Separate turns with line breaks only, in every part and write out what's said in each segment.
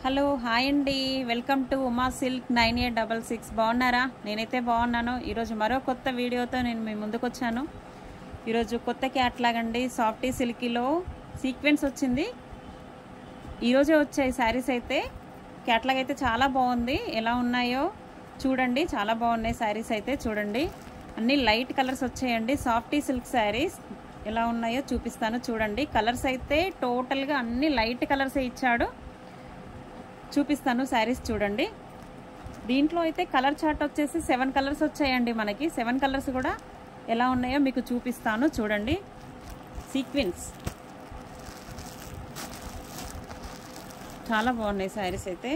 Hello hi అండి, welcome to Uma silk 9866. బాగున్నారా? నేనైతే బాగున్నాను. ఈరోజు మరో కొత్త వీడియోతో నేను మీ ముందుకు వచ్చాను. ఈరోజు కొత్త క్యాట్లాగ్ అండి, సాఫ్టీ సిల్కీలో సీక్వెన్స్ వచ్చింది. ఈరోజే వచ్చాయి శారీస్ అయితే. క్యాట్లాగ్ అయితే చాలా బాగుంది. ఎలా ఉన్నాయో చూడండి, చాలా బాగున్నాయి శారీస్ అయితే. చూడండి, అన్ని లైట్ కలర్స్ వచ్చాయండి. సాఫ్టీ సిల్క్ శారీస్ ఎలా ఉన్నాయో చూపిస్తాను చూడండి. కలర్స్ అయితే టోటల్గా అన్ని లైట్ కలర్సే ఇచ్చాడు. చూపిస్తాను శారీస్ చూడండి. దీంట్లో అయితే కలర్ చార్ట్ వచ్చేసి 7 కలర్స్ వచ్చాయండి మనకి. 7 కలర్స్ కూడా ఎలా ఉన్నాయో మీకు చూపిస్తాను చూడండి. సీక్వెన్స్ చాలా బాగున్నాయి శారీస్ అయితే.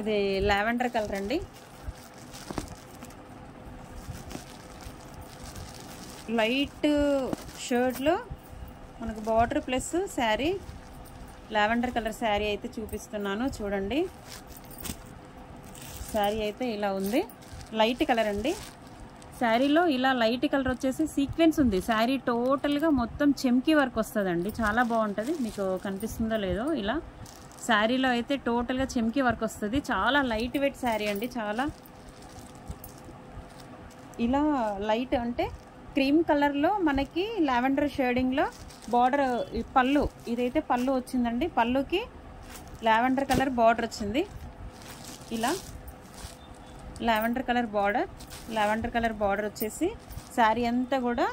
ఇది లావెండర్ కలర్ అండి. లైట్ షర్ట్లో మనకు border plus sari, lavender colour sari అయితే చూపిస్తున్నాను చూడండి. శారీ అయితే ఇలా ఉంది, లైట్ కలర్ అండి. శారీలో ఇలా లైట్ కలర్ వచ్చేసి సీక్వెన్స్ ఉంది. శారీ టోటల్గా మొత్తం చెమ్కీ వర్క్ వస్తుందండి, చాలా బాగుంటుంది. మీకు కనిపిస్తుందో లేదో, ఇలా శారీలో అయితే టోటల్గా చెమ్కీ వర్క్ వస్తుంది. చాలా లైట్ వెయిట్ శారీ అండి. చాలా ఇలా లైట్ అంటే క్రీమ్ కలర్లో మనకి లావెండర్ షేడింగ్లో బార్డర్, పళ్ళు ఇదైతే పళ్ళు వచ్చిందండి. పళ్ళుకి లావెండర్ కలర్ బార్డర్ వచ్చింది. ఇలా లావెండర్ కలర్ బార్డర్ వచ్చేసి శారీ అంతా కూడా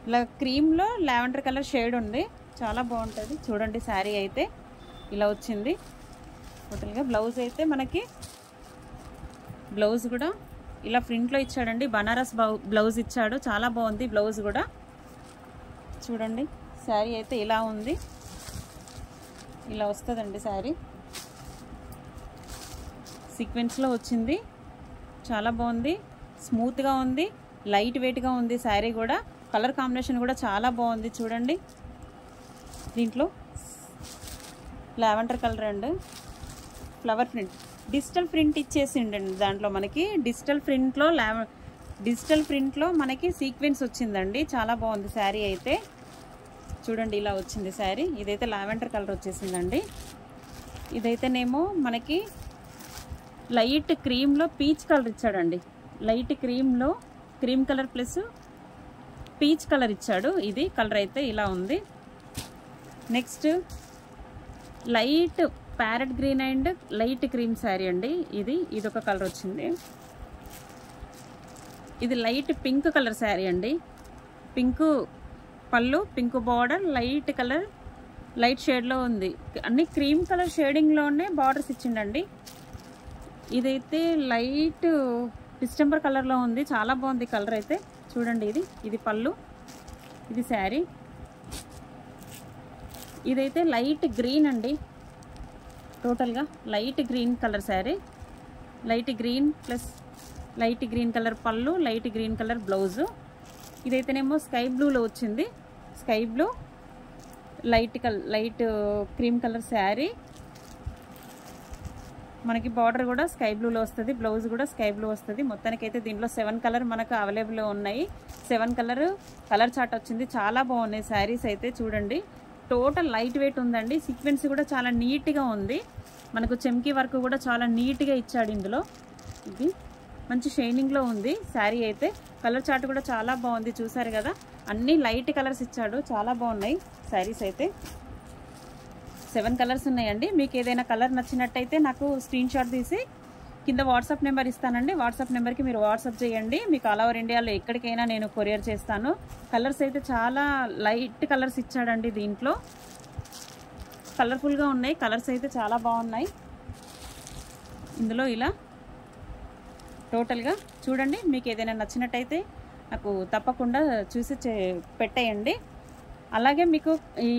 ఇలా క్రీమ్లో లావెండర్ కలర్ షేడ్ ఉంది. చాలా బాగుంటుంది చూడండి. శారీ అయితే ఇలా వచ్చింది టోటల్గా. బ్లౌజ్ అయితే మనకి బ్లౌజ్ కూడా ఇలా ఫ్రంట్లో ఇచ్చాడండి. బనారస్ బ్లౌజ్ ఇచ్చాడు, చాలా బాగుంది బ్లౌజ్ కూడా. చూడండి, శారీ అయితే ఇలా ఉంది, ఇలా వస్తుందండి శారీ. సీక్వెన్స్లో వచ్చింది, చాలా బాగుంది, స్మూత్గా ఉంది, లైట్ వెయిట్గా ఉంది శారీ కూడా. కలర్ కాంబినేషన్ కూడా చాలా బాగుంది చూడండి. దీంట్లో lavender colour and flower print, digital print ఇచ్చేసిండండి. దాంట్లో మనకి డిజిటల్ ప్రింట్లో మనకి సీక్వెన్స్ వచ్చిందండి. చాలా బాగుంది శారీ అయితే. చూడండి, ఇలా వచ్చింది శారీ. ఇదైతే లావెండర్ కలర్ వచ్చేసిందండి. ఇదైతేనేమో మనకి లైట్ క్రీమ్లో పీచ్ కలర్ ఇచ్చాడండి. లైట్ క్రీమ్లో cream colour plus peach colour ఇచ్చాడు. ఇది కలర్ అయితే ఇలా ఉంది. Next light parrot green and light cream sari అండి. ఇది ఒక కలర్ వచ్చింది. ఇది లైట్ పింక్ కలర్ శారీ అండి. పింక్ పళ్ళు, pink border, light colour, light షేడ్లో ఉంది. అన్ని క్రీమ్ కలర్ షేడింగ్లోనే బార్డర్స్ ఇచ్చిండండి. ఇదైతే లైట్ డిస్టెంబర్ కలర్లో ఉంది, చాలా బాగుంది కలర్ అయితే. చూడండి, ఇది పళ్ళు, ఇది శారీ. ఇదైతే లైట్ గ్రీన్ అండి. టోటల్గా light green colour sari. Light green plus light green colour పళ్ళు, లైట్ గ్రీన్ కలర్ బ్లౌజు. ఇదైతేనేమో స్కై బ్లూలో వచ్చింది. Sky blue, light cream colour sari. మనకి బార్డర్ కూడా స్కై బ్లూలో వస్తుంది, బ్లౌజ్ కూడా స్కై బ్లూ వస్తుంది. మొత్తానికైతే దీంట్లో 7 కలర్ మనకు అవైలబుల్లో ఉన్నాయి. 7 కలర్ చార్ట్ వచ్చింది. చాలా బాగున్నాయి శారీస్ అయితే. చూడండి, టోటల్ లైట్ వెయిట్ ఉందండి. సీక్వెన్స్ కూడా చాలా నీట్గా ఉంది. మనకు చెమ్కీ వర్క్ కూడా చాలా నీట్గా ఇచ్చాడు ఇందులో. ఇది మంచి షైనింగ్లో ఉంది శారీ అయితే. కలర్ చార్ట్ కూడా చాలా బాగుంది, చూసారు కదా. అన్ని లైట్ కలర్స్ ఇచ్చాడు, చాలా బాగున్నాయి శారీస్ అయితే. 7 కలర్స్ ఉన్నాయండి. మీకు ఏదైనా కలర్ నచ్చినట్టయితే నాకు స్క్రీన్ షాట్ తీసి కింద వాట్సాప్ నెంబర్ ఇస్తానండి. వాట్సాప్ నెంబర్కి మీరు వాట్సాప్ చేయండి. మీకు ఆల్ ఓవర్ ఇండియాలో ఎక్కడికైనా నేను కొరియర్ చేస్తాను. కలర్స్ అయితే చాలా లైట్ కలర్స్ ఇచ్చాడండి. దీంట్లో కలర్ఫుల్గా ఉన్నాయి కలర్స్ అయితే, చాలా బాగున్నాయి. ఇందులో ఇలా టోటల్గా చూడండి. మీకు ఏదైనా నచ్చినట్టయితే నాకు తప్పకుండా చూసి పెట్టేయండి. అలాగే మీకు ఈ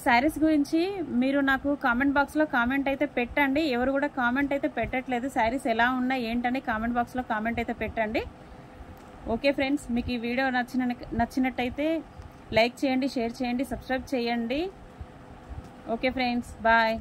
శారీస్ గురించి మీరు నాకు కామెంట్ బాక్స్లో కామెంట్ అయితే పెట్టండి. ఎవరు కూడా కామెంట్ అయితే పెట్టట్లేదు. శారీస్ ఎలా ఉన్నాయి ఏంటని కామెంట్ బాక్స్లో కామెంట్ అయితే పెట్టండి. ఓకే ఫ్రెండ్స్, మీకు ఈ వీడియో నచ్చినట్టయితే లైక్ చేయండి, షేర్ చేయండి, సబ్స్క్రైబ్ చేయండి. Okay friends, bye.